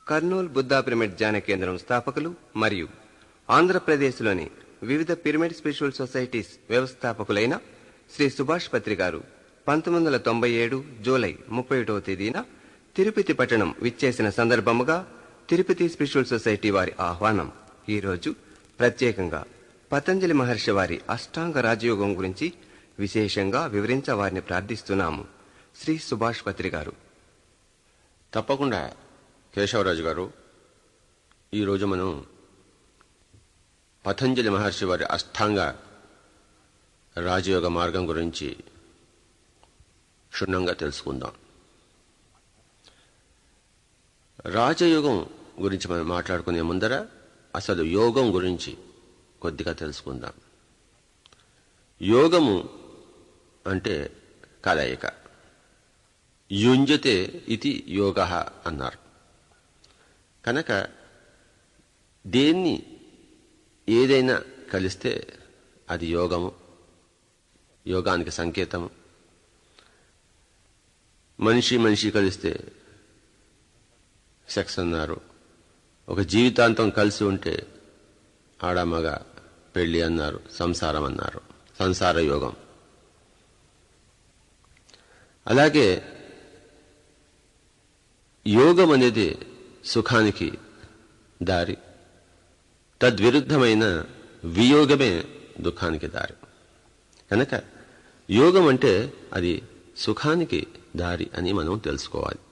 Kurnool Buddha pyramid ధ్యాన కేంద్రం స్థాపకులు మరియు ఆంధ్రప్రదేశ్లోని వివిధ పిరమిడ్ స్పిరిచువల్ సొసైటీస్ వ్యవస్థాపకులైన శ్రీ సుభాష్ పత్రి గారు 1997 జూలై 31వ తేదీన తిరుపతి పట్టణం విచ్చేసిన సందర్భముగా తిరుపతి స్పిరిచువల్ సొసైటీ వారి ఆహ్వానం ఈరోజు ప్రత్యేకంగా పతంజలి మహర్షి వారి అష్టాంగ రాజయోగం గురించి విశేషంగా వివరించవారిని ప్రార్థిస్తున్నాము. శ్రీ సుభాష్ పత్రి గారు. తప్పకుండా కేశవరాజు గారు, ఈరోజు మనం పతంజలి మహర్షి వారి అష్టాంగ రాజయోగ మార్గం గురించి క్షుణ్ణంగా తెలుసుకుందాం. రాజయోగం గురించి మనం మాట్లాడుకునే ముందర అసలు యోగం గురించి కొద్దిగా తెలుసుకుందాం. యోగము అంటే కలయిక. యుంజతే ఇది యోగ అన్నారు. కనుక దేన్ని ఏదైనా కలిస్తే అది యోగము, యోగానికి సంకేతము. మనిషి కలిస్తే సెక్స్ అన్నారు. ఒక జీవితాంతం కలిసి ఉంటే ఆడమగ పెళ్లి అన్నారు, సంసారం అన్నారు, సంసార యోగం. అలాగే యోగం అనేది సుఖానికి దారి, తద్విరుద్ధమైన వియోగమే దుఃఖానికి దారి. కనుక యోగం అంటే అది సుఖానికి దారి అని మనం తెలుసుకోవాలి.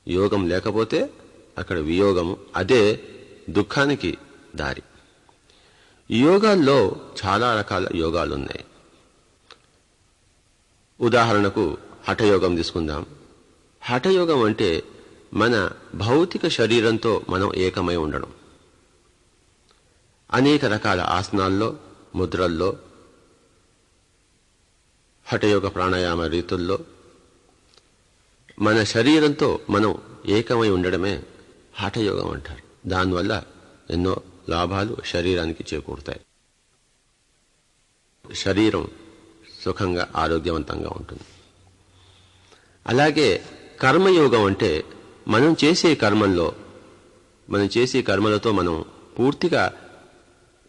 యోగం లేకపోతే అక్కడ వియోగము, అదే దుఃఖానికి దారి. యోగాల్లో చాలా రకాల యోగాలు ఉన్నాయి. ఉదాహరణకు హఠయోగం తీసుకుందాం. హఠయోగం అంటే మన భౌతిక శరీరంతో మనం ఏకమై ఉండడం. అనేక రకాల ఆసనాల్లో, ముద్రల్లో, హఠయోగ ప్రాణాయామ రీతుల్లో మన శరీరంతో మనం ఏకమై ఉండడమే హఠయోగం అంటారు. దానివల్ల ఎన్నో లాభాలు శరీరానికి చేకూరుతాయి. శరీరం సుఖంగా ఆరోగ్యవంతంగా ఉంటుంది. అలాగే కర్మయోగం అంటే మనం చేసే కర్మలతో మనం పూర్తిగా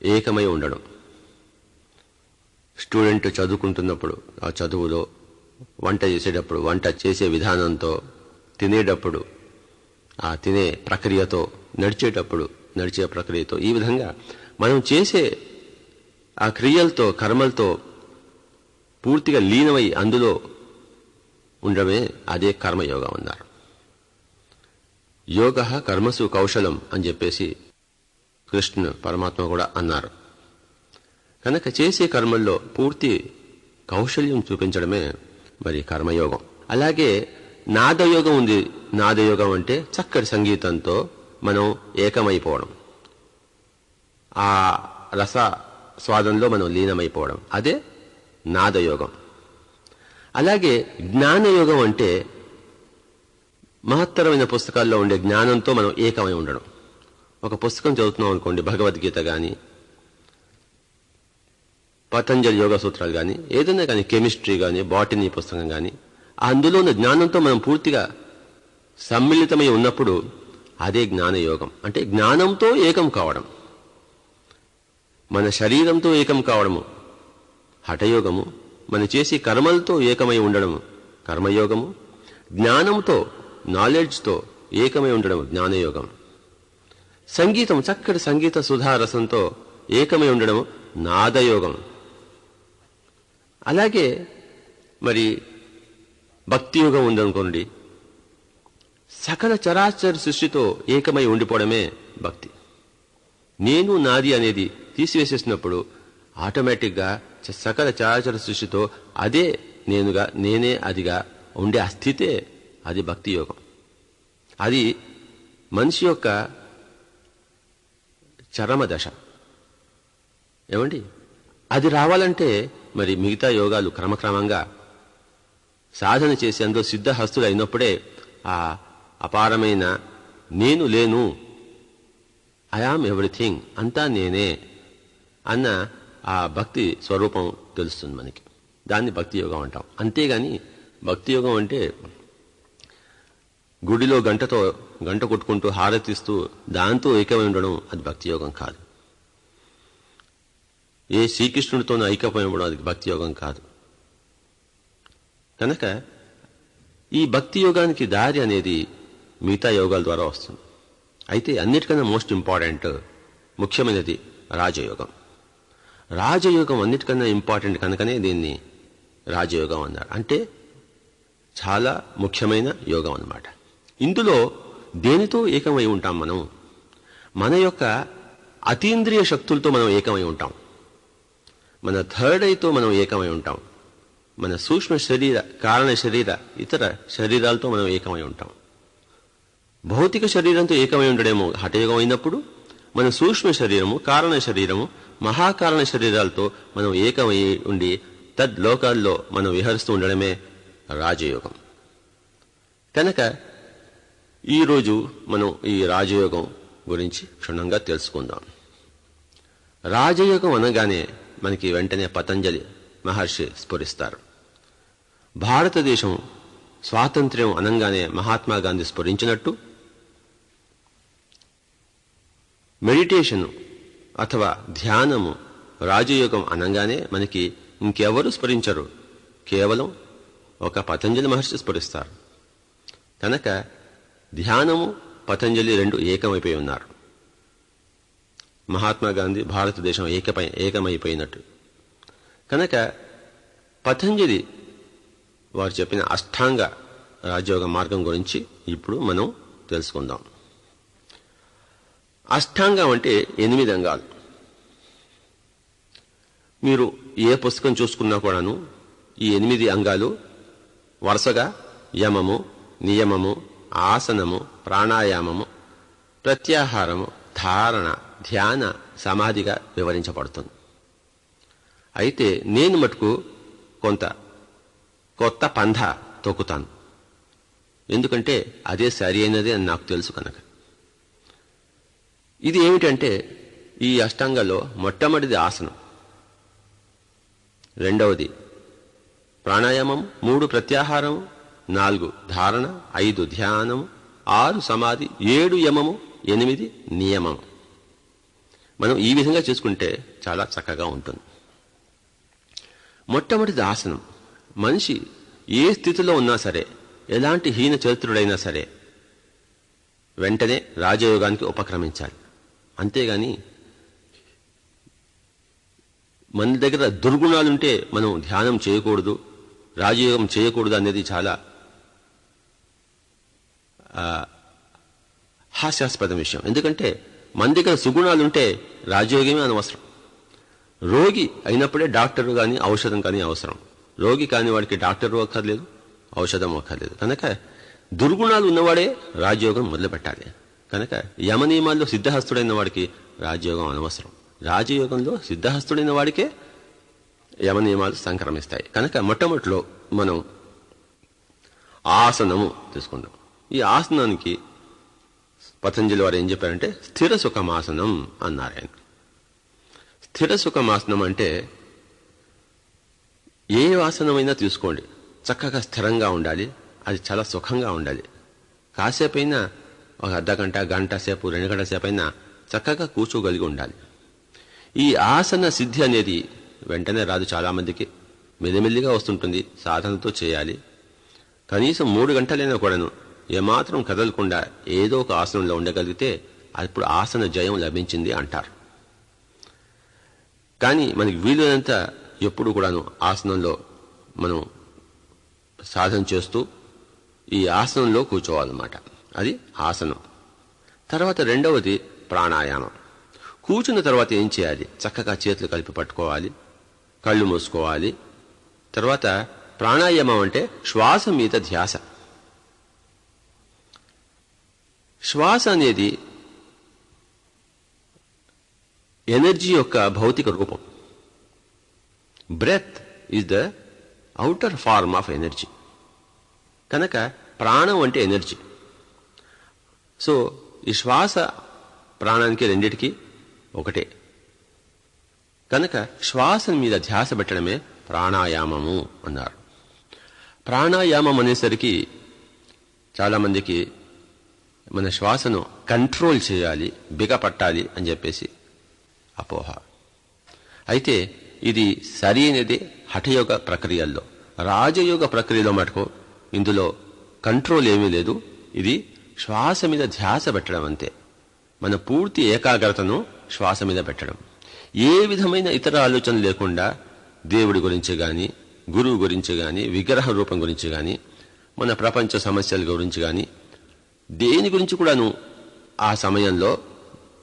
ఏకమై ఉండడం. స్టూడెంట్ చదువుకుంటున్నప్పుడు ఆ చదువులో, వంట చేసేటప్పుడు వంట చేసే విధానంతో, తినేటప్పుడు ఆ తినే ప్రక్రియతో, నడిచేటప్పుడు నడిచే ప్రక్రియతో, ఈ విధంగా మనం చేసే ఆ క్రియలతో, కర్మలతో పూర్తిగా లీనమై అందులో ఉండడమే అదే కర్మయోగం అన్నారు. యోగ కర్మసు కౌశలం అని చెప్పేసి కృష్ణ పరమాత్మ కూడా అన్నారు. కనుక చేసే కర్మల్లో పూర్తి కౌశల్యం చూపించడమే మరి కర్మయోగం. అలాగే నాదయోగం ఉంది. నాదయోగం అంటే చక్కటి సంగీతంతో మనం ఏకమైపోవడం, ఆ రస స్వాదంలో మనం లీనమైపోవడం, అదే నాదయోగం. అలాగే జ్ఞానయోగం అంటే మహత్తరమైన పుస్తకాల్లో ఉండే జ్ఞానంతో మనం ఏకమై ఉండడం. ఒక పుస్తకం చదువుతున్నాం అనుకోండి, భగవద్గీత కానీ, పతంజలి యోగ సూత్రాలు కానీ, ఏదైనా కానీ, కెమిస్ట్రీ కానీ, బాటనీ పుస్తకం కానీ, అందులో ఉన్న జ్ఞానంతో మనం పూర్తిగా సమ్మిళితమై ఉన్నప్పుడు అదే జ్ఞానయోగం. అంటే జ్ఞానంతో ఏకం కావడం, మన శరీరంతో ఏకం కావడము హఠయోగము, మన చేసే కర్మలతో ఏకమై ఉండడము కర్మయోగము, జ్ఞానంతో, నాలెడ్జ్తో ఏకమై ఉండడం జ్ఞానయోగం. సంగీతం, చక్కటి సంగీత సుధారసంతో ఏకమై ఉండడం నాదయోగం. అలాగే మరి భక్తి యోగం ఉందనుకోండి, సకల చరాచర సృష్టితో ఏకమై ఉండిపోవడమే భక్తి. నేను నాది అనేది తీసివేసేసినప్పుడు ఆటోమేటిక్గా సకల చరాచర సృష్టితో అదే నేనుగా, నేనే అదిగా ఉండే ఆ స్థితే అది భక్తి యోగం. అది మనిషి యొక్క చరమ దశ. ఏమండి, అది రావాలంటే మరి మిగతా యోగాలు క్రమక్రమంగా సాధన చేసి అందులో సిద్ధహస్తులు అయినప్పుడే ఆ అపారమైన నేను లేను, ఐఆమ్ ఎవ్రీథింగ్, అంతా నేనే అన్న ఆ భక్తి స్వరూపం తెలుస్తుంది మనకి. దాన్ని భక్తి యోగం అంటాం. అంతేగాని భక్తి యోగం అంటే గుడిలో గంట కొట్టుకుంటూ హారతిస్తూ దాంతో ఏకమై ఉండడం అది భక్తి యోగం కాదు. ఏ శ్రీకృష్ణుడితోనూ ఐక్యమై ఉండడం అది భక్తి యోగం కాదు. కనుక ఈ భక్తి యోగానికి దారి అనేది మిగతా యోగాల ద్వారా వస్తుంది. అయితే అన్నిటికన్నా మోస్ట్ ఇంపార్టెంట్, ముఖ్యమైనది రాజయోగం. రాజయోగం అన్నిటికన్నా ఇంపార్టెంట్ కనుకనే దీన్ని రాజయోగం అన్నారు. అంటే చాలా ముఖ్యమైన యోగం అన్నమాట. ఇందులో దేనితో ఏకమై ఉంటాం? మన యొక్క అతీంద్రియ శక్తులతో మనం ఏకమై ఉంటాం. మన థర్డ్ ఐతో మనం ఏకమై ఉంటాం. మన సూక్ష్మ శరీర, కారణ శరీర, ఇతర శరీరాలతో మనం ఏకమై ఉంటాం. భౌతిక శరీరంతో ఏకమై ఉండడేమో హఠయోగం అయినప్పుడు, మన సూక్ష్మ శరీరము, కారణ శరీరము, మహాకారణ శరీరాలతో మనం ఏకమై ఉండి తద్లోకాల్లో మనం విహరిస్తూ ఉండడమే రాజయోగం. కనుక ఈరోజు మనం ఈ రాజయోగం గురించి క్షుణ్ణంగా తెలుసుకుందాం. రాజయోగం అనగానే మనకి వెంటనే పతంజలి మహర్షి స్ఫురిస్తారు. భారతదేశం స్వాతంత్ర్యం అనగానే మహాత్మా గాంధీ స్ఫురించినట్టు, మెడిటేషను అథవా ధ్యానము, రాజయోగం అనగానే మనకి ఇంకెవరు స్ఫురించరు, కేవలం ఒక పతంజలి మహర్షి స్ఫురిస్తారు. కనుక ధ్యానము, పతంజలి రెండు ఏకమైపోయి ఉన్నారు. మహాత్మా గాంధీ భారతదేశం ఏకమైపోయినట్టు. కనుక పతంజలి వారు చెప్పిన అష్టాంగ రాజయోగ మార్గం గురించి ఇప్పుడు మనం తెలుసుకుందాం. అష్టాంగం అంటే 8 అంగాలు. మీరు ఏ పుస్తకం చూసుకున్నా కూడాను ఈ 8 అంగాలు వరుసగా యమము, నియమము, ఆసనము, ప్రాణాయామము, ప్రత్యాహారము, ధారణ, ధ్యాన, సమాధిగా వివరించబడుతుంది. అయితే నేను మటుకు కొత్త పంథ తొక్కుతాను. ఎందుకంటే అదే సరి అయినది అని నాకు తెలుసు కనుక. ఇది ఏమిటంటే ఈ అష్టాంగంలో మొట్టమొదటిది ఆసనం, రెండవది ప్రాణాయామం, 3 ప్రత్యాహారం, 4 ధారణ, 5 ధ్యానం, 6 సమాధి, 7 యమము, 8 నియమం. మనం ఈ విధంగా చేసుకుంటే చాలా చక్కగా ఉంటుంది. మొట్టమొదటిది ఆసనం. మనిషి ఏ స్థితిలో ఉన్నా సరే, ఎలాంటి హీన చరిత్రుడైనా సరే వెంటనే రాజయోగానికి ఉపక్రమించాలి. అంతేగాని మన దగ్గర దుర్గుణాలుంటే మనం ధ్యానం చేయకూడదు, రాజయోగం చేయకూడదు అనేది చాలా హాస్యాస్పద విషయం. ఎందుకంటే మన దగ్గర సుగుణాలుంటే రాజయోగమే అనవసరం. రోగి అయినప్పుడే డాక్టర్ కానీ ఔషధం కానీ అవసరం. రోగి కాని వాడికి డాక్టర్ అక్కర్లేదు, ఔషధం అక్కర్లేదు. కనుక దుర్గుణాలు ఉన్నవాడే రాజయోగం మొదలు పెట్టాలి. కనుక యమ నియమాల్లో సిద్ధహస్తుడైన వాడికి రాజయోగం అనవసరం. రాజయోగంలో సిద్ధహస్తుడైన వాడికే యమ నియమాలు సంక్రమిస్తాయి. కనుక మొట్టమొదటిలో మనం ఆసనము తీసుకుందాం. ఈ ఆసనానికి పతంజలి వారు ఏం చెప్పారంటే స్థిర సుఖమాసనం అన్నారు ఆయన. స్థిర సుఖమాసనం అంటే ఏ ఆసనమైనా తీసుకోండి, చక్కగా స్థిరంగా ఉండాలి, అది చాలా సుఖంగా ఉండాలి. కాసేపైనా ఒక అర్ధగంట, గంట సేపు, 2 గంటల సేపు అయినా చక్కగా కూర్చోగలిగి ఉండాలి. ఈ ఆసన సిద్ధి అనేది వెంటనే రాదు. చాలామందికి మెల్లిమెల్లిగా వస్తుంటుంది, సాధనతో చేయాలి. కనీసం 3 గంటలైనా కూడాను ఏమాత్రం కదలకుండా ఏదో ఒక ఆసనంలో ఉండగలిగితే అప్పుడు ఆసన జయం లభించింది అంటారు. కానీ మనకి వీలైనంత ఎప్పుడు కూడాను ఆసనంలో మనం సాధన చేస్తూ ఈ ఆసనంలో కూర్చోవాలన్నమాట. అది ఆసనం. తర్వాత రెండవది ప్రాణాయామం. కూర్చున్న తర్వాత ఏం చేయాలి? చక్కగా చేతులు కలిపి పట్టుకోవాలి, కళ్ళు మూసుకోవాలి. తర్వాత ప్రాణాయామం అంటే శ్వాస మీద ధ్యాస. శ్వాస అనేది ఎనర్జీ యొక్క భౌతిక రూపం. Breath is the outer form of energy. కనుక ప్రాణం అంటే ఎనర్జీ. సో ఈ శ్వాస ప్రాణానికి రెండిటికి ఒకటే. కనుక శ్వాస మీద ధ్యాస పెట్టడమే ప్రాణాయామము అన్నారు. ప్రాణాయామం అనేసరికి చాలామందికి మన శ్వాసను కంట్రోల్ చేయాలి, బిగపట్టాలి అని చెప్పేసి అపోహ. అయితే ఇది సరైనదే హఠయోగ ప్రక్రియల్లో. రాజయోగ ప్రక్రియలో మటుకు ఇందులో కంట్రోల్ ఏమీ లేదు. ఇది శ్వాస మీద ధ్యాస పెట్టడం అంతే. మన పూర్తి ఏకాగ్రతను శ్వాస మీద పెట్టడం. ఏ విధమైన ఇతర ఆలోచన లేకుండా దేవుడి గురించి గాని, గురువు గురించి గాని, విగ్రహ రూపం గురించి గాని, మన ప్రపంచ సమస్యల గురించి గాని, దేని గురించి కూడాను ఆ సమయంలో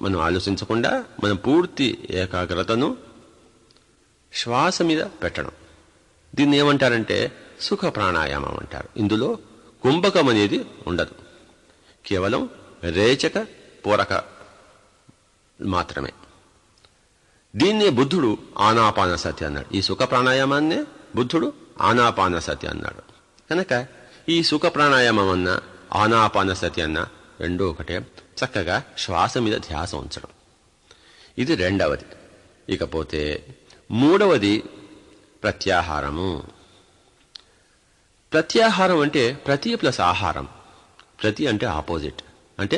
మనం ఆలోచించకుండా మన పూర్తి ఏకాగ్రతను శ్వాస మీద పెట్టడం. దీన్ని ఏమంటారంటే సుఖ ప్రాణాయామం అంటారు. ఇందులో కుంభకం అనేది ఉండదు, కేవలం రేచక పూరక మాత్రమే. దీన్నే బుద్ధుడు ఆనాపానసతి అన్నాడు. ఈ సుఖ ప్రాణాయామాన్నే బుద్ధుడు ఆనాపానసతి అన్నాడు. కనుక ఈ సుఖ ప్రాణాయామం అన్న ఆనాపానసతి అన్న రెండూ ఒకటే. చక్కగా శ్వాస మీద ధ్యాస ఉంచడం, ఇది రెండవది. ఇకపోతే మూడవది ప్రత్యాహారము. ప్రత్యాహారం అంటే ప్రతి ప్లస్ ఆహారం. ప్రతి అంటే ఆపోజిట్, అంటే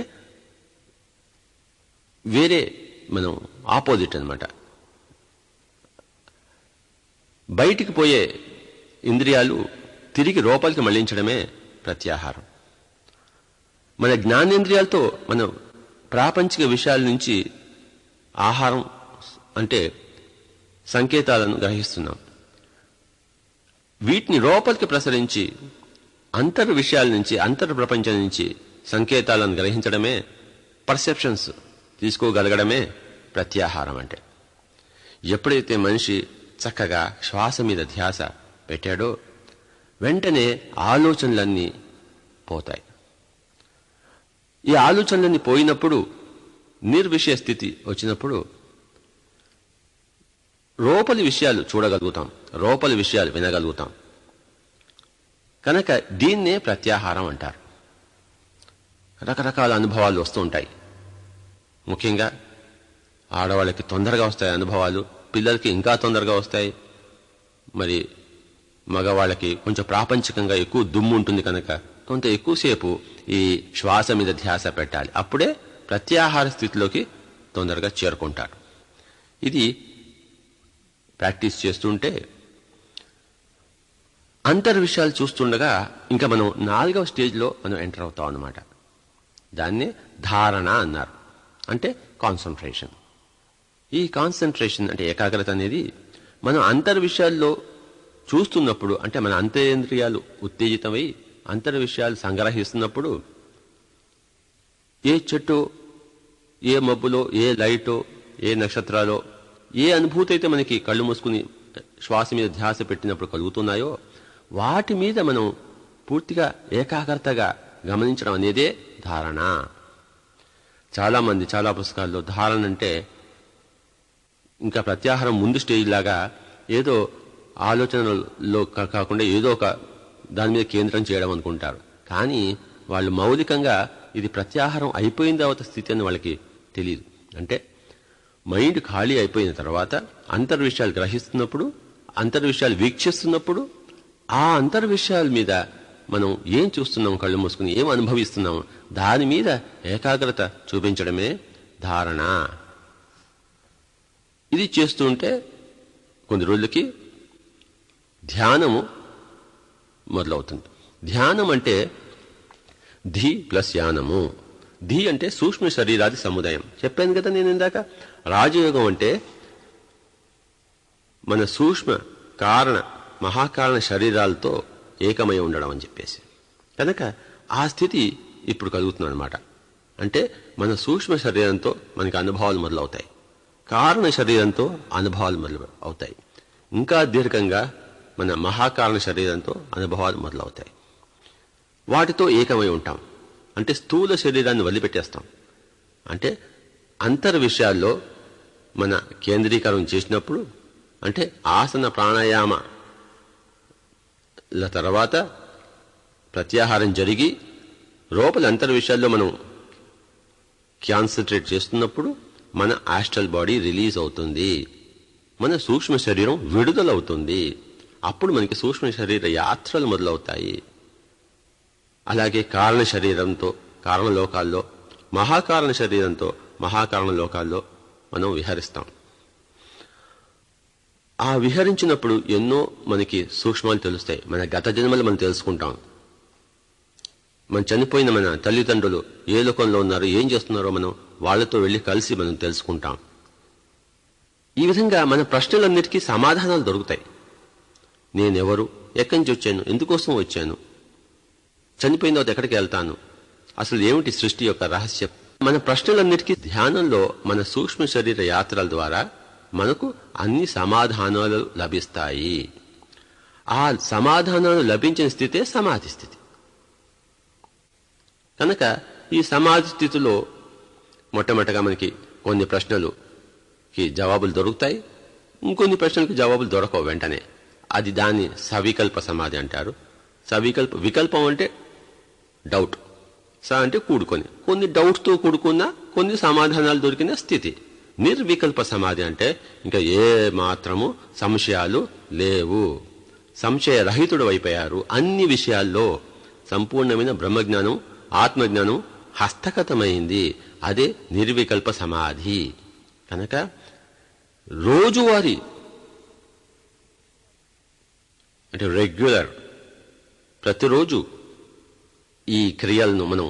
వేరే, మనం ఆపోజిట్ అన్నమాట. బయటికి పోయే ఇంద్రియాలు తిరిగి లోపలికి మళ్లించడమే ప్రత్యాహారం. మన జ్ఞానేంద్రియాలతో మనం ప్రాపంచిక విషయాల నుంచి ఆహారం అంటే సంకేతాలను గ్రహిస్తున్నాం. వీటిని లోపలికి ప్రసరించి అంతర్ విషయాల నుంచి, అంతర్ ప్రపంచం నుంచి సంకేతాలను గ్రహించడమే, పర్సెప్షన్స్ తీసుకోగలగడమే ప్రత్యాహారం అంటే. ఎప్పుడైతే మనిషి చక్కగా శ్వాస మీద ధ్యాస పెట్టాడో వెంటనే ఆలోచనలన్నీ పోతాయి. ఈ ఆలోచనలన్నీ పోయినప్పుడు, నిర్విషయ స్థితి వచ్చినప్పుడు లోపలి విషయాలు చూడగలుగుతాం, లోపలి విషయాలు వినగలుగుతాం. కనుక దీన్నే ప్రత్యాహారం అంటారు. రకరకాల అనుభవాలు వస్తూ ఉంటాయి. ముఖ్యంగా ఆడవాళ్ళకి తొందరగా వస్తాయి అనుభవాలు, పిల్లలకి ఇంకా తొందరగా వస్తాయి. మరి మగవాళ్ళకి కొంచెం ప్రాపంచికంగా ఎక్కువ దుమ్ము ఉంటుంది కనుక కొంత ఎక్కువసేపు ఈ శ్వాస మీద ధ్యాస పెట్టాలి. అప్పుడే ప్రత్యాహార స్థితిలోకి తొందరగా చేరుకుంటారు. ఇది ప్రాక్టీస్ చేస్తుంటే అంతర్ విషయాలు చూస్తుండగా ఇంకా మనం 4వ స్టేజ్లో మనం ఎంటర్ అవుతాం అన్నమాట. దాన్నే ధారణ అన్నారు, అంటే కాన్సన్ట్రేషన్. ఈ కాన్సన్ట్రేషన్ అంటే ఏకాగ్రత అనేది మనం అంతర్ విషయాల్లో చూస్తున్నప్పుడు, అంటే మన అంతరేంద్రియాలు ఉత్తేజితమై అంతర్ విషయాలు సంగ్రహిస్తున్నప్పుడు ఏ చెట్టు, ఏ మబ్బులో, ఏ లైటో, ఏ నక్షత్రాలో ఏ అనుభూతి అయితే మనకి కళ్ళు మూసుకుని శ్వాస మీద ధ్యాస పెట్టినప్పుడు కలుగుతున్నాయో వాటి మీద మనం పూర్తిగా ఏకాగ్రతగా గమనించడం అనేదే ధారణ. చాలా మంది చాలా పుస్తకాల్లో ధారణ అంటే ఇంకా ప్రత్యాహారం ముందు స్టేజ్ లాగా ఏదో ఆలోచనలో కాకుండా ఏదో ఒక దాని మీద కేంద్రం చేయడం అనుకుంటారు. కానీ వాళ్ళు మౌలికంగా ఇది ప్రత్యాహారం అయిపోయిన తర్వాత స్థితి అని వాళ్ళకి తెలియదు. అంటే మైండ్ ఖాళీ అయిపోయిన తర్వాత అంతర్ విషయాలు గ్రహిస్తున్నప్పుడు, అంతర్ విషయాలు వీక్షిస్తున్నప్పుడు ఆ అంతర్ విషయాల మీద మనం ఏం చూస్తున్నాం, కళ్ళు మూసుకుని ఏం అనుభవిస్తున్నాం, దాని మీద ఏకాగ్రత చూపించడమే ధారణ. ఇది చేస్తుంటే కొన్ని రోజులకి ధ్యానము మొదలవుతుంది. ధ్యానం అంటే ధి ప్లస్ యానము. ధి అంటే సూక్ష్మ శరీరాది సముదాయం. చెప్పాను కదా నేను ఇందాక. రాజయోగం అంటే మన సూక్ష్మ కారణ మహాకారణ శరీరాలతో ఏకమై ఉండడం అని చెప్పేసి. కనుక ఆ స్థితి ఇప్పుడు కలుగుతుంది అనమాట. అంటే మన సూక్ష్మ శరీరంతో మనకి అనుభవాలు మొదలవుతాయి, కారణ శరీరంతో అనుభవాలు మొదలు అవుతాయి, ఇంకా దీర్ఘంగా మన మహాకారణ శరీరంతో అనుభవాలు మొదలవుతాయి. వాటితో ఏకమై ఉంటాం. అంటే స్థూల శరీరాన్ని వదిలిపెట్టేస్తాం. అంటే అంతర్ విషయాల్లో మన కేంద్రీకరణ చేసినప్పుడు, అంటే ఆసన ప్రాణాయామ తర్వాత ప్రత్యాహారం జరిగి లోపల అంతర్ విషయాల్లో మనం కాన్సన్ట్రేట్ చేస్తున్నప్పుడు మన ఆస్ట్రల్ బాడీ రిలీజ్ అవుతుంది, మన సూక్ష్మ శరీరం విడుదలవుతుంది. అప్పుడు మనకి సూక్ష్మ శరీర యాత్రలు మొదలవుతాయి. అలాగే కారణ శరీరంతో కారణలోకాల్లో, మహాకారణ శరీరంతో మహాకారణ లోకాల్లో మనం విహరిస్తాం. ఆ విహరించినప్పుడు ఎన్నో మనకి సూక్ష్మాలు తెలుస్తాయి. మన గత జన్మలు మనం తెలుసుకుంటాం. మనం చనిపోయిన మన తల్లిదండ్రులు ఏ లోకంలో ఉన్నారో, ఏం చేస్తున్నారో మనం వాళ్లతో వెళ్లి కలిసి మనం తెలుసుకుంటాం. ఈ విధంగా మన ప్రశ్నలన్నిటికీ సమాధానాలు దొరుకుతాయి. నేనెవరు, ఎక్కడి నుంచి వచ్చాను, ఎందుకోసం వచ్చాను, చనిపోయిన తర్వాత ఎక్కడికి వెళ్తాను, అసలు ఏమిటి సృష్టి యొక్క రహస్యం, మన ప్రశ్నలన్నిటికీ ధ్యానంలో మన సూక్ష్మ శరీర యాత్రల ద్వారా మనకు అన్ని సమాధానాలు లభిస్తాయి. ఆ సమాధానాలు లభించిన స్థితే సమాధి స్థితి. కనుక ఈ సమాధి స్థితిలో మొట్టమొదటిగా మనకి కొన్ని ప్రశ్నలుకి జవాబులు దొరుకుతాయి, ఇంకొన్ని ప్రశ్నలకు జవాబులు దొరకవు వెంటనే. అది దాన్ని సవికల్ప సమాధి అంటారు. వికల్పం అంటే డౌట్, అంటే కూడుకొని, కొన్ని డౌట్స్తో కూడుకున్న కొన్ని సమాధానాలు దొరికిన స్థితి. నిర్వికల్ప సమాధి అంటే ఇంకా ఏ మాత్రము సంశయాలు లేవు, సంశయరహితుడు అయిపోయారు. అన్ని విషయాల్లో సంపూర్ణమైన బ్రహ్మజ్ఞానం, ఆత్మజ్ఞానం హస్తగతమైంది. అదే నిర్వికల్ప సమాధి. కనుక రోజువారీ అంటే రెగ్యులర్, ప్రతిరోజు ఈ క్రియలను మనం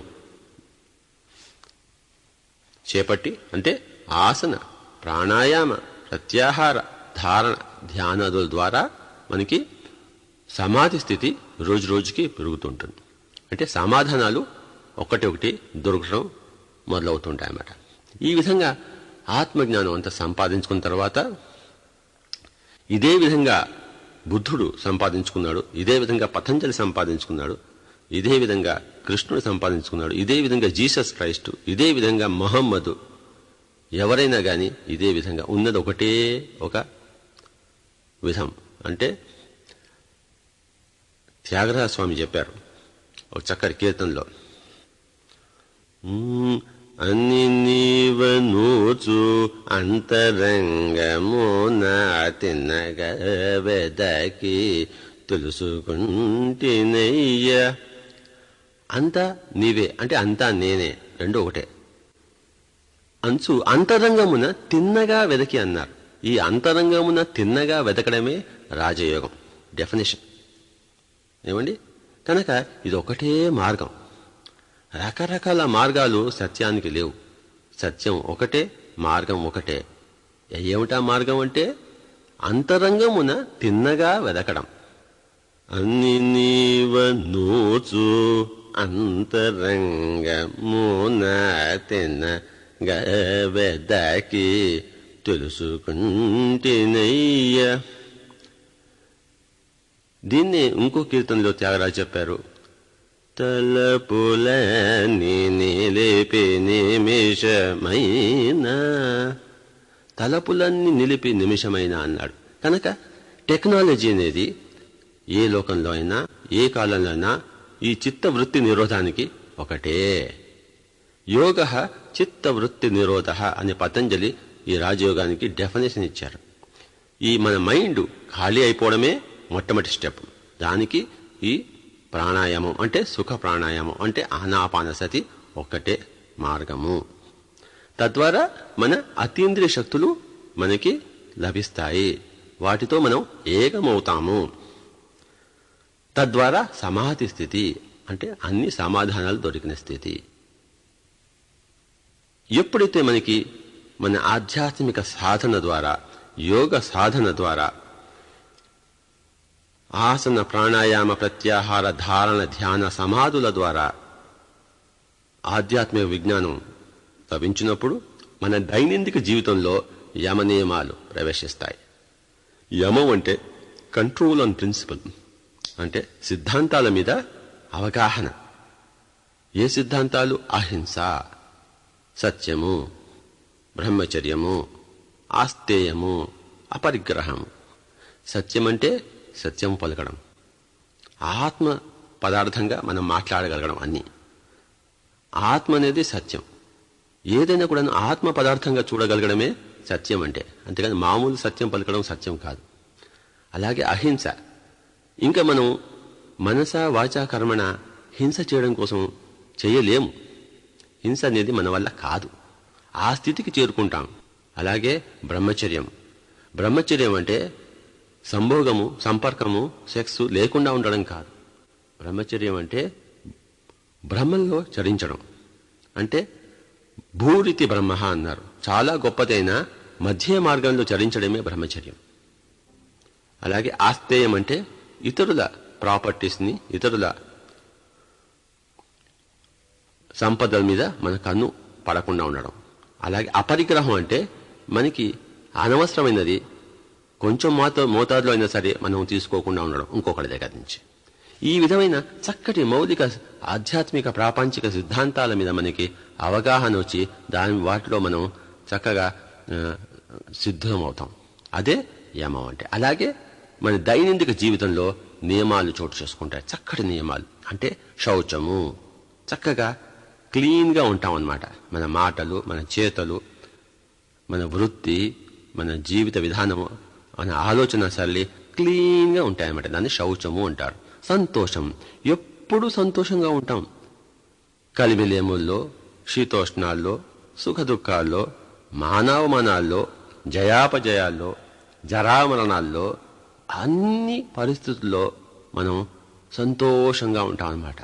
చేపట్టి, అంటే ఆసన, ప్రాణాయామ, ప్రత్యాహార, ధారణ, ధ్యానాదుల ద్వారా మనకి సమాధి స్థితి రోజు రోజుకి పెరుగుతుంటుంది. అంటే సమాధానాలు ఒకటి దొరకడం మొదలవుతుంటాయన్నమాట. ఈ విధంగా ఆత్మజ్ఞానం అంతా సంపాదించుకున్న తర్వాత ఇదే విధంగా బుద్ధుడు సంపాదించుకున్నాడు, ఇదే విధంగా పతంజలి సంపాదించుకున్నాడు, ఇదే విధంగా కృష్ణుడు సంపాదించుకున్నాడు, ఇదే విధంగా జీసస్ క్రైస్టు, ఇదే విధంగా మొహమ్మదు, ఎవరైనా కానీ ఇదే విధంగా ఉన్నది ఒకటే ఒక విధం. అంటే త్యాగరాజ స్వామి చెప్పారు ఒక చక్కటి కీర్తనలో, అన్ని నీవనూచు అంతరంగమున తిన్నగా వెదకి తెలుసుకుంటేనయ్య. అంతా నీవే అంటే అంతా నేనే, రెండు ఒకటే. అంతరంగమున తిన్నగా వెదకి అన్నారు. ఈ అంతరంగమున తిన్నగా వెదకడమే రాజయోగం డెఫినేషన్. ఏమండి? కనుక ఇది ఒకటే మార్గం. రకరకాల మార్గాలు సత్యానికి లేవు. సత్యం ఒకటే, మార్గం ఒకటే. ఏమిటా మార్గం అంటే అంతరంగమున తిన్నగా వెదకడం. అన్ని నీవనూచు అంతరంగమున తిన్నగా వెదకి తెలుసుకుంటేనయ్య. దీన్ని ఇంకో కీర్తనలో త్యాగరాజు చెప్పారు, తలపులని నిలిపి నిమిషమైన, తలపులన్నీ నిలిపి నిమిషమైన అన్నాడు. కనుక టెక్నాలజీ అనేది ఏ లోకంలో అయినా, ఏ కాలంలో అయినా ఈ చిత్తవృత్తి నిరోధానికి ఒకటే. యోగ చిత్తవృత్తి నిరోధ అని పతంజలి ఈ రాజయోగానికి డెఫినేషన్ ఇచ్చారు. ఈ మన మైండ్ ఖాళీ అయిపోవడమే మొట్టమొదటి స్టెప్. దానికి ఈ ప్రాణాయామం అంటే సుఖ ప్రాణాయామం అంటే ఆనాపానసతి ఒక్కటే మార్గము. తద్వారా మన అతీంద్రియ శక్తులు మనకి లభిస్తాయి. వాటితో మనం ఏకమవుతాము. తద్వారా సమాధి స్థితి అంటే అన్ని సమాధానాలు దొరికిన స్థితి. ఎప్పుడైతే మనకి మన ఆధ్యాత్మిక సాధన ద్వారా, యోగ సాధన ద్వారా, ఆసన, ప్రాణాయామ, ప్రత్యాహార, ధారణ, ధ్యాన, సమాధుల ద్వారా ఆధ్యాత్మిక విజ్ఞానం లభించినప్పుడు మన దైనందిక జీవితంలో యమ నియమాలు ప్రవేశిస్తాయి. యమం అంటే కంట్రోల్ ఆన్ ప్రిన్సిపల్, అంటే సిద్ధాంతాల మీద అవగాహన. ఏ సిద్ధాంతాలు? అహింస, సత్యము, బ్రహ్మచర్యము, ఆస్తేయము, అపరిగ్రహము. సత్యం అంటే సత్యం పలకడం, ఆత్మ పదార్థంగా మనం మాట్లాడగలగడం. అన్నీ ఆత్మ అనేది సత్యం. ఏదైనా కూడా ఆత్మ పదార్థంగా చూడగలగడమే సత్యం అంటే. అంతేకాని మామూలు సత్యం పలకడం సత్యం కాదు. అలాగే అహింస. ఇంకా మనం మనస వాచా కర్మణ హింస చేయడం కోసం చేయలేము. హింస అనేది మన వల్ల కాదు. ఆ స్థితికి చేరుకుంటాం. అలాగే బ్రహ్మచర్యం అంటే సంభోగము, సంపర్కము, సెక్స్ లేకుండా ఉండడం కాదు. బ్రహ్మచర్యం అంటే బ్రహ్మంలో చరించడం. అంటే భూరితి బ్రహ్మ అన్నారు. చాలా గొప్పదైన మధ్య మార్గంలో చరించడమే బ్రహ్మచర్యం. అలాగే ఆస్తేయం అంటే ఇతరుల ప్రాపర్టీస్ని, ఇతరుల సంపదల మీద మన కన్ను పడకుండా ఉండడం. అలాగే అపరిగ్రహం అంటే మనకి అనవసరమైనది కొంచెం మోతాదులో అయినా సరే మనం తీసుకోకుండా ఉండడం ఇంకొకరి దగ్గర నుంచి. ఈ విధమైన చక్కటి మౌలిక ఆధ్యాత్మిక ప్రాపంచిక సిద్ధాంతాల మీద మనకి అవగాహన వచ్చి వాటిలో మనం చక్కగా సిద్ధమవుతాం. అదే యమం అంటే. అలాగే మన దైనందిక జీవితంలో నియమాలు చోటు చేసుకుంటాయి. చక్కటి నియమాలు అంటే శౌచము, చక్కగా క్లీన్గా ఉంటాం అన్నమాట. మన మాటలు, మన చేతలు, మన వృత్తి, మన జీవిత విధానము, మన ఆలోచన సరళి క్లీన్గా ఉంటాయన్నమాట. దాన్ని శౌచము అంటారు. సంతోషం, ఎప్పుడూ సంతోషంగా ఉంటాం. కలిమిలేముల్లో, శీతోష్ణాల్లో, సుఖ దుఃఖాల్లో, మానవమానాల్లో, జయాపజయాల్లో, జరామరణాల్లో, అన్ని పరిస్థితుల్లో మనం సంతోషంగా ఉంటాం అన్నమాట.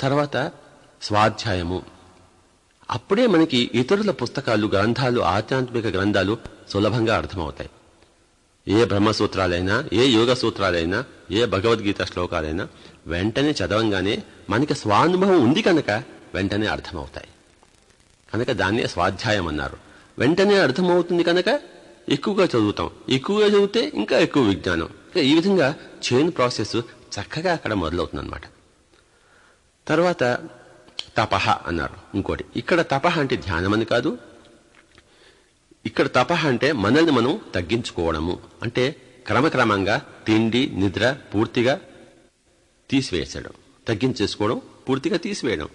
తర్వాత స్వాధ్యాయము. అప్పుడే మనకి ఇతరుల పుస్తకాలు, గ్రంథాలు, ఆధ్యాత్మిక గ్రంథాలు సులభంగా అర్థమవుతాయి. ఏ బ్రహ్మసూత్రాలైనా, ఏ యోగ సూత్రాలైనా, ఏ భగవద్గీత శ్లోకాలైనా వెంటనే చదవంగానే మనకి స్వానుభవం ఉంది కనుక వెంటనే అర్థమవుతాయి. కనుక దాన్నే స్వాధ్యాయం అన్నారు. వెంటనే అర్థమవుతుంది కనుక ఎక్కువగా చదువుతాం. ఎక్కువగా చదివితే ఇంకా ఎక్కువ విజ్ఞానం. ఈ విధంగా చైన్ ప్రాసెస్ చక్కగా అక్కడ మొదలవుతుంది అన్నమాట. తర్వాత తపహ అన్నారు ఇంకోటి. ఇక్కడ తపహ అంటే ధ్యానం అని కాదు. ఇక్కడ తపహ అంటే మనల్ని మనం తగ్గించుకోవడము. అంటే క్రమక్రమంగా తిండి, నిద్ర పూర్తిగా తీసివేసడం, తగ్గించేసుకోవడం, పూర్తిగా తీసివేయడం.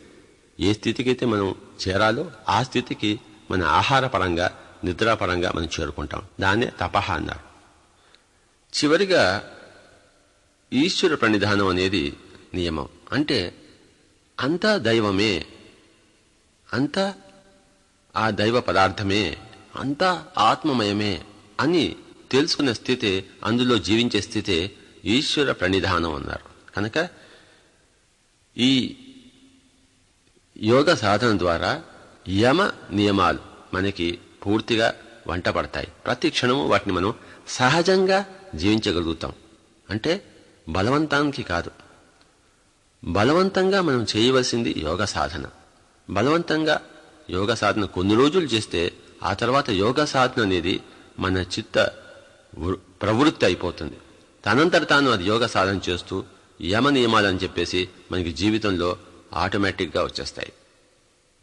ఏ స్థితికి అయితే మనం చేరాలో ఆ స్థితికి మన ఆహార పరంగా, నిద్రాపరంగా మనం చేరుకుంటాం. దాన్నే తపహ అన్నారు. చివరిగా ఈశ్వర ప్రణిధానం అనేది నియమం. అంటే అంతా దైవమే, అంతా ఆ దైవ పదార్థమే, అంతా ఆత్మమయమే అని తెలుసుకునే స్థితి, అందులో జీవించే స్థితి ఈశ్వర ప్రణిధానం అన్నారు. కనుక ఈ యోగ సాధన ద్వారా యమ నియమాలు మనకి పూర్తిగా వంట పడతాయి. ప్రతి క్షణము వాటిని మనం సహజంగా జీవించగలుగుతాం. అంటే బలవంతానికి కాదు. బలవంతంగా మనం చేయవలసింది యోగ సాధన. బలవంతంగా యోగ సాధన కొన్ని రోజులు చేస్తే ఆ తర్వాత యోగ సాధన అనేది మన చిత్త ప్రవృత్తి అయిపోతుంది. తనంతట తాను అది యోగ సాధన చేస్తూ యమ నియమాలు అని చెప్పేసి మనకి జీవితంలో ఆటోమేటిక్గా వచ్చేస్తాయి,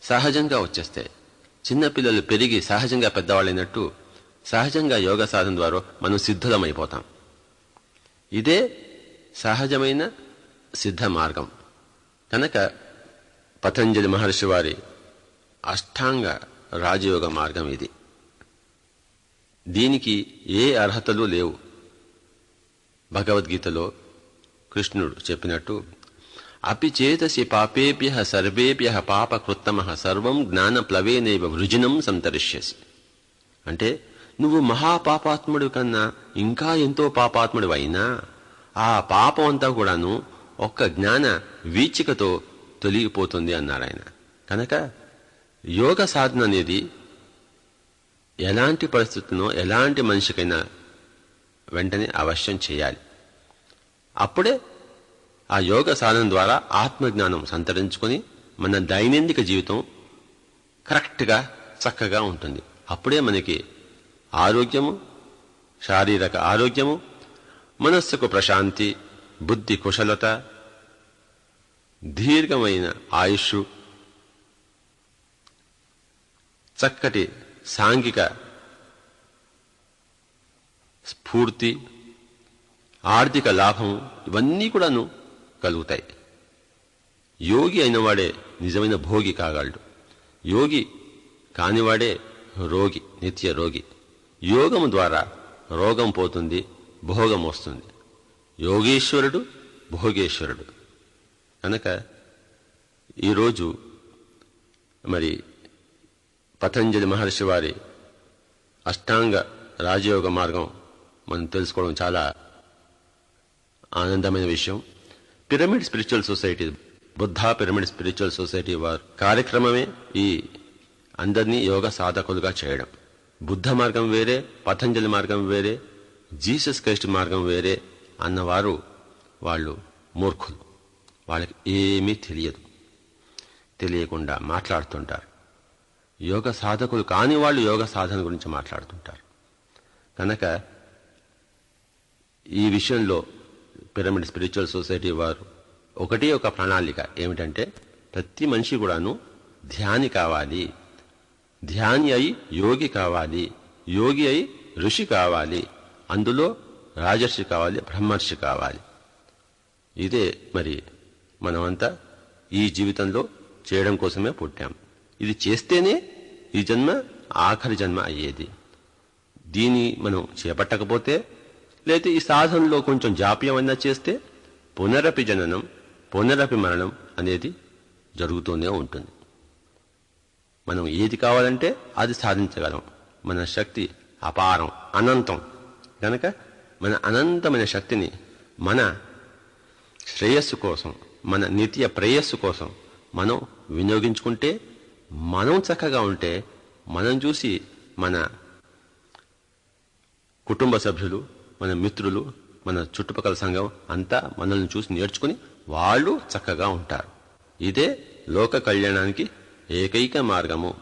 సహజంగా వచ్చేస్తాయి. చిన్నపిల్లలు పెరిగి సహజంగా పెద్దవాళ్ళైనట్టు సహజంగా యోగ సాధన ద్వారా మనం సిద్ధులమైపోతాం. ఇదే సహజమైన సిద్ధ మార్గం. కనుక పతంజలి మహర్షి వారి అష్టాంగ రాజయోగ మార్గం ఇది. దీనికి ఏ అర్హతలు లేవు. భగవద్గీతలో కృష్ణుడు చెప్పినట్టు అపి చేతసి పాపేభ్యః సర్వేభ్యః పాపకృత్తమః సర్వం జ్ఞాన ప్లవేనైవ వృజినం సంతరిష్యసి. అంటే నువ్వు మహాపాపాత్ముడి కన్నా ఇంకా ఎంతో పాపాత్ముడు అయినా ఆ పాపం అంతా కూడాను ఒక్క జ్ఞాన వీచికతో తొలగిపోతుంది అన్నారు ఆయన. కనుక యోగ సాధన అనేది ఎలాంటి పరిస్థితుల్లో ఎలాంటి మనిషికైనా వెంటనే అవశ్యం చేయాలి. అప్పుడే ఆ యోగ సాధన ద్వారా ఆత్మజ్ఞానం సంతరించుకొని మన దైనందిక జీవితం కరెక్ట్గా చక్కగా ఉంటుంది. అప్పుడే మనకి ఆరోగ్యము, శారీరక ఆరోగ్యము, మనస్సుకు ప్రశాంతి, బుద్ధి కుశలత, దీర్ఘమైన ఆయుష్, చక్కటి సాంఘిక స్ఫూర్తి, ఆర్థిక లాభం, ఇవన్నీ కూడాను కలుగుతాయి. యోగి అయినవాడే నిజమైన భోగి కాగలడు. యోగి కానివాడే రోగి, నిత్య రోగి. యోగము ద్వారా రోగం పోతుంది, భోగం వస్తుంది. యోగేశ్వరుడు భోగేశ్వరుడు. కనుక ఈరోజు మరి పతంజలి మహర్షి వారి అష్టాంగ రాజయోగ మార్గం మనం తెలుసుకోవడం చాలా ఆనందమైన విషయం. Pyramid spiritual society, Buddha pyramid spiritual society వారి కార్యక్రమమే ఈ అందరినీ యోగ సాధకులుగా చేయడం. బుద్ధ మార్గం వేరే, పతంజలి మార్గం వేరే, జీసస్ క్రైస్ట్ మార్గం వేరే అన్నవారు వాళ్ళు మూర్ఖులు. వాళ్ళకి ఏమీ తెలియకుండా మాట్లాడుతుంటారు. యోగ సాధకులు కాని వాళ్ళు యోగ సాధన గురించి మాట్లాడుతుంటారు. కనుక ఈ విషయంలో పిరమిడ్ స్పిరిచువల్ సొసైటీ వారు ఒకటే ఒక ప్రణాళిక ఏమిటంటే, ప్రతి మనిషి కూడాను ధ్యాని కావాలి, ధ్యాని అయి యోగి కావాలి, యోగి అయి ఋషి కావాలి, అందులో రాజర్షి కావాలి, బ్రహ్మర్షి కావాలి. ఇదే మరి మనమంతా ఈ జీవితంలో చేయడం కోసమే పుట్టాం. ఇది చేస్తేనే ఈ జన్మ ఆఖరి జన్మ అయ్యేది. దీన్ని మనం చేపట్టకపోతే, లేకపోతే ఈ సాధనలో కొంచెం జాప్యం అన్నా చేస్తే పునరపి జననం పునరపి మరణం అనేది జరుగుతూనే ఉంటుంది. మనం ఏది కావాలంటే అది సాధించగలం. మన శక్తి అపారం, అనంతం. కనుక మన అనంతమైన శక్తిని మన శ్రేయస్సు కోసం, మన నిత్య ప్రేయస్సు కోసం మనం వినియోగించుకుంటే, మనం చక్కగా ఉంటే, మనం చూసి మన కుటుంబ సభ్యులు, మన మిత్రులు, మన చుట్టుపక్కల సంఘం అంతా మనల్ని చూసి నేర్చుకుని వాళ్ళు చక్కగా ఉంటారు. ఇదే లోక కళ్యాణానికి ఏకైక మార్గము.